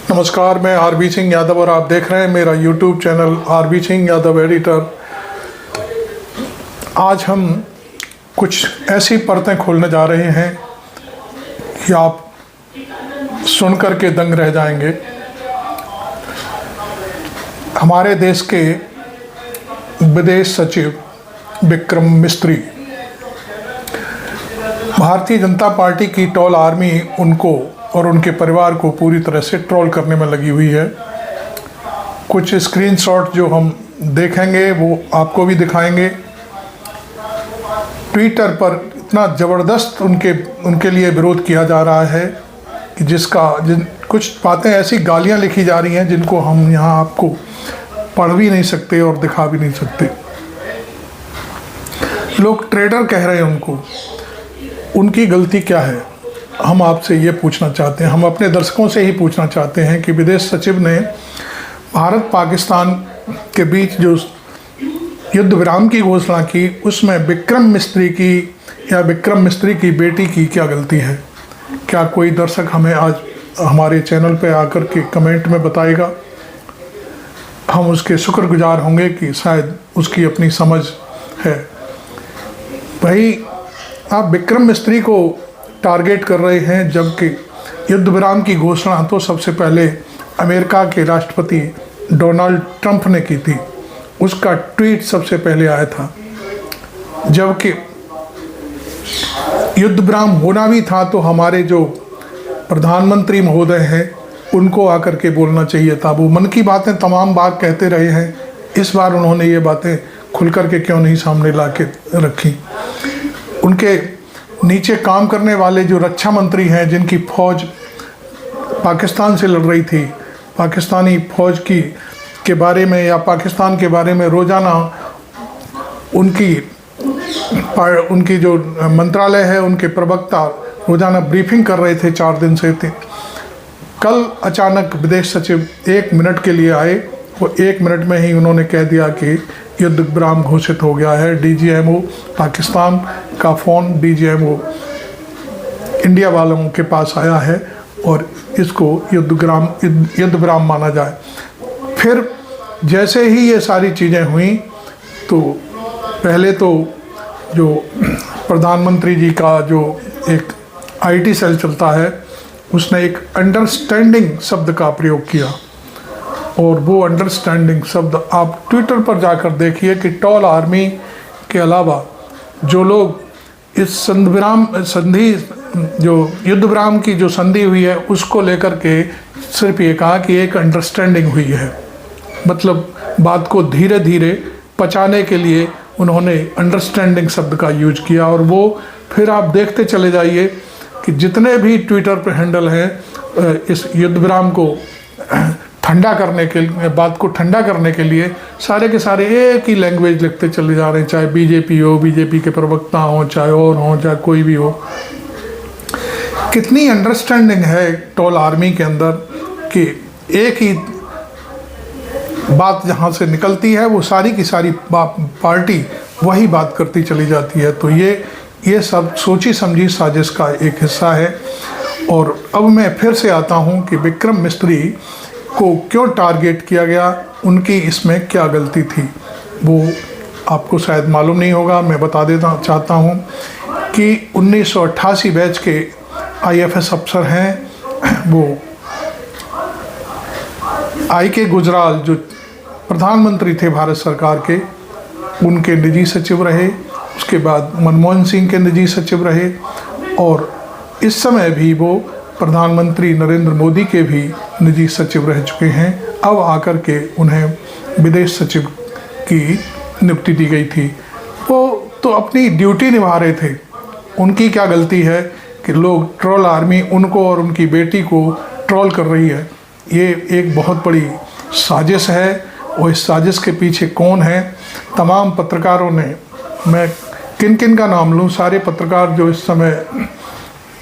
नमस्कार, मैं आरबी सिंह यादव और आप देख रहे हैं मेरा YouTube channel R B Singh Yadav editor. आज हम कुछ ऐसी परतें खोलने जा रहे हैं कि आप सुन कर के दंग रह जाएंगे। हमारे देश के विदेश सचिव विक्रम मिस्त्री, भारतीय जनता पार्टी की टॉल आर्मी उनको और उनके परिवार को पूरी तरह से ट्रोल करने में लगी हुई है। कुछ स्क्रीनशॉट जो हम देखेंगे वो आपको भी दिखाएंगे। ट्विटर पर इतना ज़बरदस्त उनके लिए विरोध किया जा रहा है कि कुछ बातें ऐसी गालियां लिखी जा रही हैं जिनको हम यहाँ आपको पढ़ भी नहीं सकते और दिखा भी नहीं सकते। लोग ट्रेडर कह रहे हैं उनकी गलती क्या है? हम आपसे ये पूछना चाहते हैं, हम अपने दर्शकों से ही पूछना चाहते हैं कि विदेश सचिव ने भारत पाकिस्तान के बीच जो युद्ध विराम की घोषणा की, उसमें विक्रम मिस्त्री की बेटी की क्या गलती है? क्या कोई दर्शक हमें आज हमारे चैनल पे आकर के कमेंट में बताएगा? हम उसके शुक्रगुजार होंगे कि शायद उसकी अपनी समझ है। भाई, आप विक्रम मिस्त्री को टारगेट कर रहे हैं, जबकि युद्ध विराम की घोषणा तो सबसे पहले अमेरिका के राष्ट्रपति डोनाल्ड ट्रंप ने की थी। उसका ट्वीट सबसे पहले आया था। जबकि युद्ध विराम होना भी था तो हमारे जो प्रधानमंत्री महोदय हैं उनको आकर के बोलना चाहिए था। वो मन की बातें तमाम बार कहते रहे हैं, इस बार उन्होंने ये बातें खुल कर के क्यों नहीं सामने ला के रखी? उनके नीचे काम करने वाले जो रक्षा मंत्री हैं, जिनकी फौज पाकिस्तान से लड़ रही थी, पाकिस्तानी फौज के बारे में या पाकिस्तान के बारे में रोज़ाना उनकी जो मंत्रालय है, उनके प्रवक्ता रोज़ाना ब्रीफिंग कर रहे थे 4 दिन से। कल अचानक विदेश सचिव 1 मिनट के लिए आए। वो 1 मिनट में ही उन्होंने कह दिया कि युद्ध विराम घोषित हो गया है। डीजीएमओ पाकिस्तान का फ़ोन डीजीएमओ इंडिया वालों के पास आया है और इसको युद्ध विराम माना जाए। फिर जैसे ही ये सारी चीज़ें हुई तो पहले तो जो प्रधानमंत्री जी का जो एक आईटी सेल चलता है, उसने एक अंडरस्टैंडिंग शब्द का प्रयोग किया। और वो अंडरस्टैंडिंग शब्द आप ट्विटर पर जाकर देखिए कि टॉल आर्मी के अलावा जो लोग इस संधि जो युद्ध विराम की जो संधि हुई है उसको लेकर के सिर्फ ये कहा कि एक अंडरस्टैंडिंग हुई है। मतलब बात को धीरे धीरे पचाने के लिए उन्होंने अंडरस्टैंडिंग शब्द का यूज किया। और वो फिर आप देखते चले जाइए कि जितने भी ट्विटर पर हैंडल हैं इस युद्ध विराम को ठंडा करने के लिए, बात को ठंडा करने के लिए सारे के सारे एक ही लैंग्वेज लिखते चले जा रहे हैं। चाहे बीजेपी हो, बीजेपी के प्रवक्ता हों, चाहे और हों, चाहे कोई भी हो। कितनी अंडरस्टैंडिंग है टॉल आर्मी के अंदर कि एक ही बात जहाँ से निकलती है वो सारी की सारी पार्टी वही बात करती चली जाती है। तो ये सब सोची समझी साजिश का एक हिस्सा है। और अब मैं फिर से आता हूँ कि विक्रम मिस्त्री को क्यों टारगेट किया गया, उनकी इसमें क्या गलती थी, वो आपको शायद मालूम नहीं होगा। मैं बता देना चाहता हूँ कि 1988 बैच के आईएफएस अफसर हैं। वो आई.के. गुजराल जो प्रधानमंत्री थे भारत सरकार के, उनके निजी सचिव रहे। उसके बाद मनमोहन सिंह के निजी सचिव रहे और इस समय भी वो प्रधानमंत्री नरेंद्र मोदी के भी निजी सचिव रह चुके हैं। अब आकर के उन्हें विदेश सचिव की नियुक्ति दी गई थी। वो तो अपनी ड्यूटी निभा रहे थे। उनकी क्या गलती है कि लोग ट्रोल आर्मी उनको और उनकी बेटी को ट्रोल कर रही है? ये एक बहुत बड़ी साजिश है। और इस साजिश के पीछे कौन है? तमाम पत्रकारों ने, मैं किन किन का नाम लूँ, सारे पत्रकार जो इस समय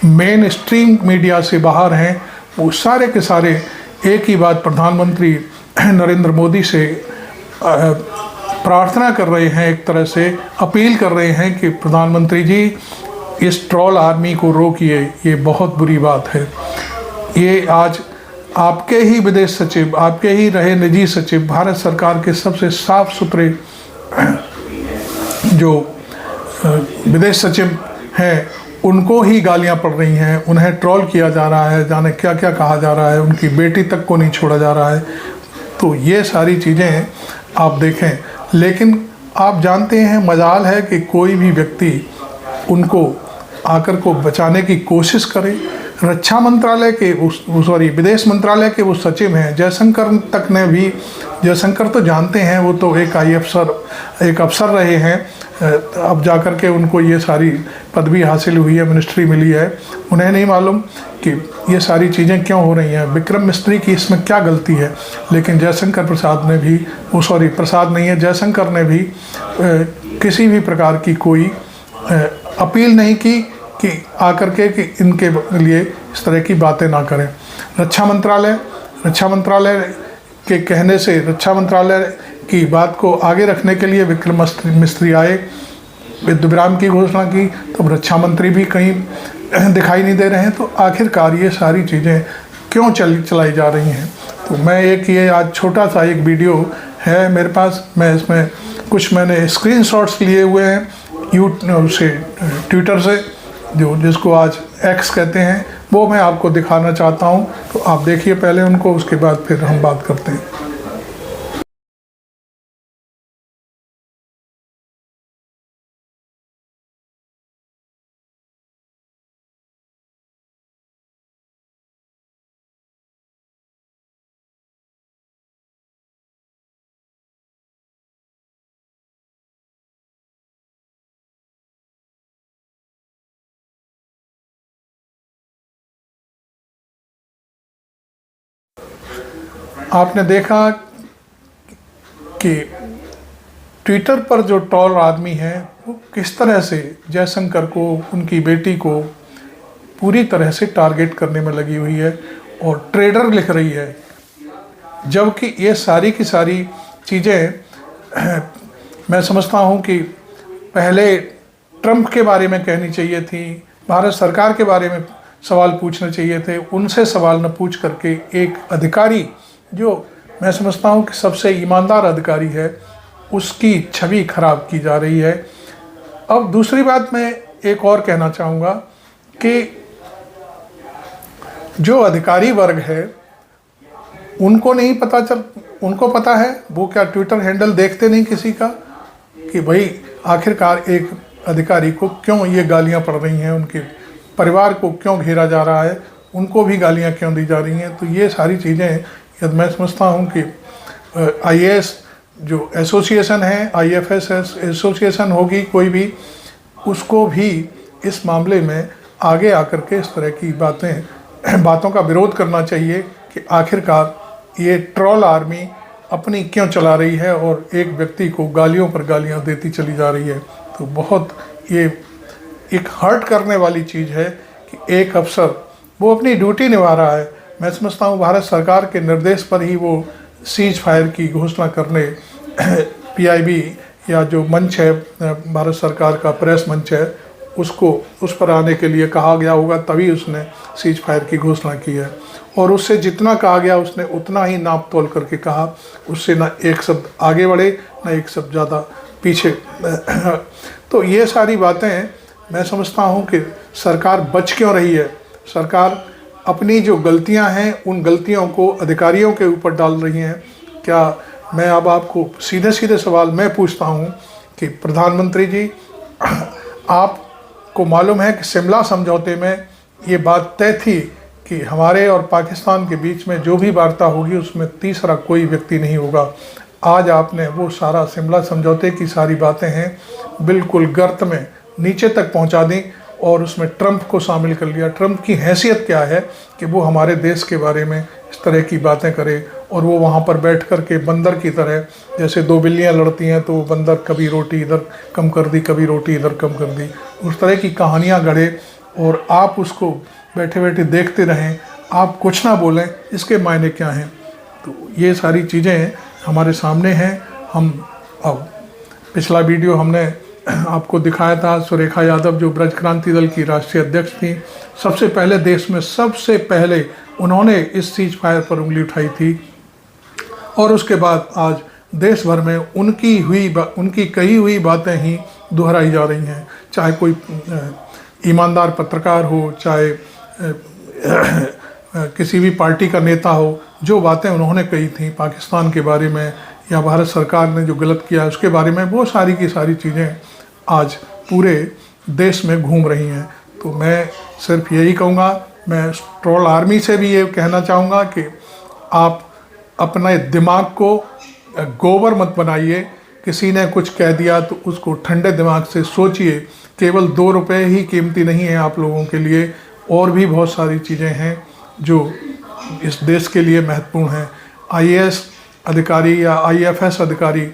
मेन स्ट्रीम मीडिया से बाहर हैं, वो सारे के सारे एक ही बात प्रधानमंत्री नरेंद्र मोदी से प्रार्थना कर रहे हैं, एक तरह से अपील कर रहे हैं कि प्रधानमंत्री जी इस ट्रोल आर्मी को रोकिए। ये बहुत बुरी बात है। ये आज आपके ही विदेश सचिव, आपके ही रहे निजी सचिव, भारत सरकार के सबसे साफ सुथरे जो विदेश सचिव हैं, उनको ही गालियां पड़ रही हैं, उन्हें ट्रोल किया जा रहा है, जाने क्या क्या कहा जा रहा है, उनकी बेटी तक को नहीं छोड़ा जा रहा है। तो ये सारी चीज़ें आप देखें, लेकिन आप जानते हैं मजाल है कि कोई भी व्यक्ति उनको आकर को बचाने की कोशिश करे। रक्षा मंत्रालय के विदेश मंत्रालय के वो सचिव हैं जयशंकर तक ने भी, जयशंकर तो जानते हैं, वो तो एक एक अफसर रहे हैं, अब जाकर के उनको ये सारी पदवी हासिल हुई है, मिनिस्ट्री मिली है, उन्हें नहीं मालूम कि ये सारी चीज़ें क्यों हो रही हैं, विक्रम मिस्त्री की इसमें क्या गलती है। लेकिन जयशंकर प्रसाद ने भी, प्रसाद नहीं है, जयशंकर ने भी किसी भी प्रकार की कोई अपील नहीं की कि आकर के कि इनके लिए इस तरह की बातें ना करें। रक्षा मंत्रालय के कहने से, रक्षा मंत्रालय की बात को आगे रखने के लिए विक्रम मिस्त्री आए, युद्धविराम की घोषणा की, तब रक्षा मंत्री भी कहीं दिखाई नहीं दे रहे हैं। तो आखिरकार ये सारी चीज़ें क्यों चलाई जा रही हैं? तो मैं ये आज छोटा सा एक वीडियो है मेरे पास, मैं इसमें कुछ मैंने स्क्रीनशॉट्स लिए हुए हैं ट्विटर से, जिसको आज एक्स कहते हैं, वो मैं आपको दिखाना चाहता हूं। तो आप देखिए पहले उनको, उसके बाद फिर हम बात करते हैं। आपने देखा कि ट्विटर पर जो ट्रोल आदमी है वो किस तरह से जयशंकर को, उनकी बेटी को पूरी तरह से टारगेट करने में लगी हुई है और ट्रेडर लिख रही है, जबकि ये सारी की सारी चीज़ें मैं समझता हूँ कि पहले ट्रंप के बारे में कहनी चाहिए थी, भारत सरकार के बारे में सवाल पूछने चाहिए थे, उनसे सवाल न पूछ करके एक अधिकारी, जो मैं समझता हूँ कि सबसे ईमानदार अधिकारी है, उसकी छवि खराब की जा रही है। अब दूसरी बात मैं एक और कहना चाहूँगा कि जो अधिकारी वर्ग है उनको नहीं पता उनको पता है, वो क्या ट्विटर हैंडल देखते नहीं किसी का, कि भाई आखिरकार एक अधिकारी को क्यों ये गालियाँ पड़ रही हैं, उनके परिवार को क्यों घेरा जा रहा है, उनको भी गालियाँ क्यों दी जा रही हैं। तो ये सारी चीज़ें मैं समझता हूँ कि IAS जो एसोसिएशन है, IFS एसोसिएशन होगी कोई भी, उसको भी इस मामले में आगे आकर के इस तरह की बातों का विरोध करना चाहिए कि आखिरकार ये ट्रोल आर्मी अपनी क्यों चला रही है और एक व्यक्ति को गालियों पर गालियां देती चली जा रही है। तो बहुत ये एक हर्ट करने वाली चीज़ है कि एक अफसर वो अपनी ड्यूटी निभा रहा है। मैं समझता हूँ भारत सरकार के निर्देश पर ही वो सीज फायर की घोषणा करने PIB या जो मंच है, भारत सरकार का प्रेस मंच है, उसको उस पर आने के लिए कहा गया होगा, तभी उसने सीज फायर की घोषणा की है। और उससे जितना कहा गया उसने उतना ही नाप तोल करके कहा, उससे ना एक शब्द आगे बढ़े ना एक शब्द ज़्यादा पीछे। तो ये सारी बातें मैं समझता हूँ कि सरकार बच क्यों रही है। सरकार अपनी जो गलतियां हैं उन गलतियों को अधिकारियों के ऊपर डाल रही हैं। क्या मैं अब आपको सीधे सीधे सवाल मैं पूछता हूं कि प्रधानमंत्री जी, आपको मालूम है कि शिमला समझौते में ये बात तय थी कि हमारे और पाकिस्तान के बीच में जो भी वार्ता होगी उसमें तीसरा कोई व्यक्ति नहीं होगा। आज आपने वो सारा शिमला समझौते की सारी बातें हैं बिल्कुल गर्त में नीचे तक पहुंचा दी और उसमें ट्रंप को शामिल कर लिया। ट्रंप की हैसियत क्या है कि वो हमारे देश के बारे में इस तरह की बातें करे और वो वहाँ पर बैठ कर के बंदर की तरह, जैसे दो बिल्लियाँ लड़ती हैं तो बंदर कभी रोटी इधर कम कर दी, कभी रोटी इधर कम कर दी, उस तरह की कहानियाँ गढ़े और आप उसको बैठे बैठे देखते रहें, आप कुछ ना बोलें, इसके मायने क्या हैं। तो ये सारी चीज़ें हमारे सामने हैं। हम अब पिछला वीडियो हमने आपको दिखाया था सुरेखा यादव जो ब्रज क्रांति दल की राष्ट्रीय अध्यक्ष थी, सबसे पहले देश में सबसे पहले उन्होंने इस सीज फायर पर उंगली उठाई थी। और उसके बाद आज देश भर में उनकी कही हुई बातें ही दोहराई जा रही हैं, चाहे कोई ईमानदार पत्रकार हो, चाहे किसी भी पार्टी का नेता हो। जो बातें उन्होंने कही थी पाकिस्तान के बारे में या भारत सरकार ने जो गलत किया उसके बारे में, वो सारी की सारी चीज़ें आज पूरे देश में घूम रही हैं। तो मैं सिर्फ यही कहूँगा, मैं ट्रोल आर्मी से भी ये कहना चाहूँगा कि आप अपने दिमाग को गोबर मत बनाइए। किसी ने कुछ कह दिया तो उसको ठंडे दिमाग से सोचिए। केवल 2 रुपये ही कीमती नहीं है आप लोगों के लिए, और भी बहुत सारी चीज़ें हैं जो इस देश के लिए महत्वपूर्ण हैं। IAS अधिकारी या IFS अधिकारी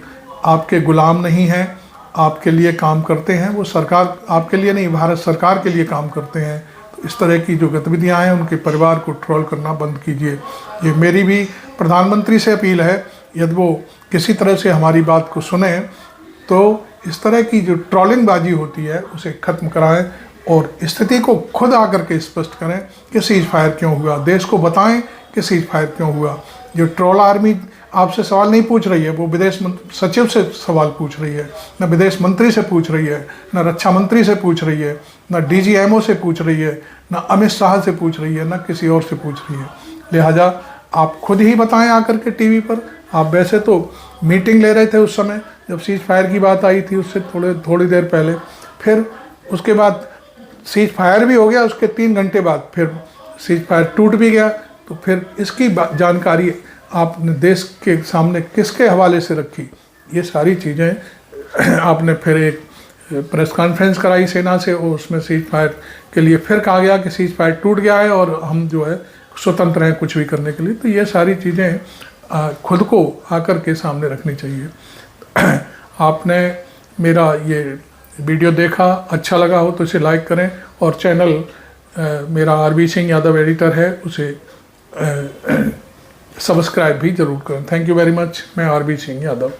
आपके गुलाम नहीं हैं, आपके लिए काम करते हैं। वो सरकार आपके लिए नहीं, भारत सरकार के लिए काम करते हैं। तो इस तरह की जो गतिविधियां हैं उनके परिवार को ट्रोल करना बंद कीजिए। ये मेरी भी प्रधानमंत्री से अपील है, यदि वो किसी तरह से हमारी बात को सुने तो इस तरह की जो ट्रोलिंगबाजी होती है उसे ख़त्म कराएं और स्थिति को खुद आकर के स्पष्ट करें कि सीज फायर क्यों हुआ, देश को बताएं कि सीज फायर क्यों हुआ। जो ट्रोल आर्मी आपसे सवाल नहीं पूछ रही है, वो विदेश सचिव से सवाल पूछ रही है, न विदेश मंत्री से पूछ रही है, न रक्षा मंत्री से पूछ रही है, न DGMO से पूछ रही है, न अमित शाह से पूछ रही है, न किसी और से पूछ रही है। लिहाजा आप खुद ही बताएं आकर के टीवी पर। आप वैसे तो मीटिंग ले रहे थे उस समय जब सीज फायर की बात आई थी, उससे थोड़ी देर पहले, फिर उसके बाद सीज फायर भी हो गया, उसके 3 घंटे बाद फिर सीज फायर टूट भी गया। तो फिर इसकी जानकारी आपने देश के सामने किसके हवाले से रखी? ये सारी चीज़ें आपने फिर एक प्रेस कॉन्फ्रेंस कराई सेना से और उसमें सीज फायर के लिए फिर कहा गया कि सीज फायर टूट गया है और हम जो है स्वतंत्र हैं कुछ भी करने के लिए। तो ये सारी चीज़ें खुद को आकर के सामने रखनी चाहिए। आपने मेरा ये वीडियो देखा, अच्छा लगा हो तो इसे लाइक करें और चैनल मेरा RB सिंह यादव एडिटर है उसे सब्सक्राइब भी ज़रूर करें। Thank you very much. मैं RB सिंह यादव।